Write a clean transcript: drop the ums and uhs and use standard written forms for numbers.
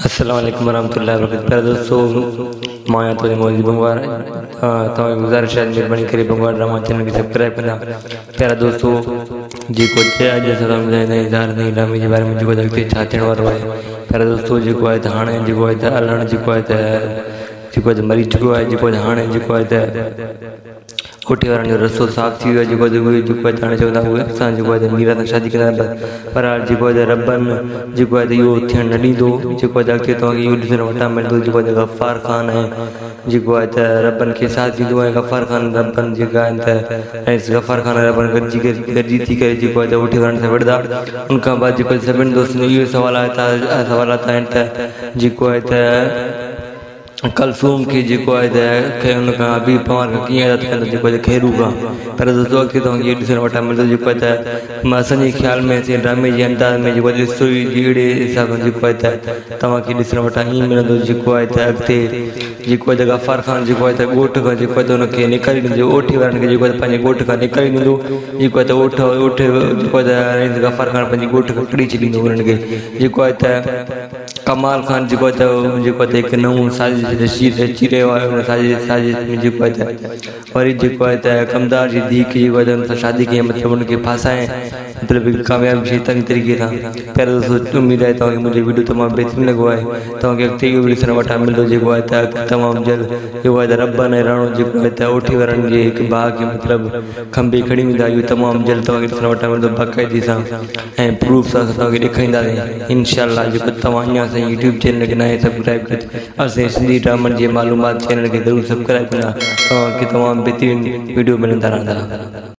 अस्सलाम वालेकुम रहमतुल्लाहि व बरकातहू। दोस्तों माया तो मौजूद बंगवार तो गुजारिश है मेहरबानी करे बंगवार ड्रामा चैनल के सब्सक्राइब करना। प्यारा दोस्तों जी को आज समझे नहीं ज़ार नहीं ड्रामे के बारे में जो देखते छा थियण वारो है। प्यारा दोस्तों जो है त हाणे जो है त अलण जो है त मरी चुको है, जो हाणे जो है त कोठी वारनि जो रस्तो साफ़ थी वियो आहे। जेको हाणे चवंदा उहे असां जेको आहे मीरा सां शादी कंदा, पर जेको आहे रबनि जेको आहे इहो थियणु न ॾींदो। जेको आहे अॻिते तव्हांखे इहो ॾिसणु वटां मिलंदो जेको आहे गफ़ार ख़ान आहे, जेको आहे त रबनि खे साथ ॾींदो आहे। गफ़ार ख़ान रबनि जेका आहिनि त ऐं गफ़ार ख़ान रबनि गॾिजी थी करे जेको आहे त कोठी वारनि सां विढ़ंदा। उन खां बाद जेको सभिनी दोस्तनि इहो सवालात आहिनि त जेको आहे त कलसूम के जेको है उन अभी पवार का कीअं जेको है खेरू का। पर दोस्तों अॻिते तव्हांखे इहो ॾिसणु वटां मिलंदो जेको आहे त असांजे ख़्याल में असीं ड्रामे जे अंदाज़ में जेको ॾिसो जहिड़े हिसाब सां जेको आहे त तव्हांखे ॾिसणु वटां ईअं मिलंदो जेको आहे त अॻिते जेको आहे त गफ़ार ख़ान जेको आहे त ॻोठ खां जेको आहे त हुनखे निकारी ॾींदो, ओठी वारनि खे जेको आहे पंहिंजे ॻोठ खां निकारी ॾींदो। जेको आहे त ओठ जेको आहे त गफ़ार ख़ान पंहिंजी ॻोठ खां कढी छॾींदो उन्हनि खे। जेको आहे त कमाल ख़ान जेको आहे त हिकु नओं साज़िश रची रहियो आहे। साज़िश में जेको आहे त वरी जेको आहे त कमदार जी धीउ खे जेको आहे त हुन सां शादी कई, मतिलबु हुनखे फासाए मतिलबु हिकु कामयाबु शैतानी तरीक़े सां। पहिरियों दोस्तों उमेद आहे तव्हांखे मुंहिंजो वीडियो तमामु बहितरीनु लॻो आहे। तव्हांखे अॻिते इहो ॾिसणु वटां मिलंदो जेको आहे त तमामु जल्द जेको आहे त रबनि ऐं राणो जेको आहे त ओठी वारनि जे हिकु भाउ खे मतिलबु खंभे खणी वेंदा। इहो तमामु जल्द तव्हांखे ॾिसणु वटां मिलंदो बाक़ाइदे सां ऐं प्रूफ सां तव्हांखे ॾेखारींदासीं इंशाअल्लाह। जेको तव्हां अञा असांजे यूट्यूब चैनल खे न आहे सब्सक्राइब कयो, असांजे सिंधी ड्रामनि जे मालूमात चैनल खे ज़रूरु सब्सक्राइब कंदा। तव्हांखे तमामु बहितरीनु वीडियो मिलंदा रहंदा।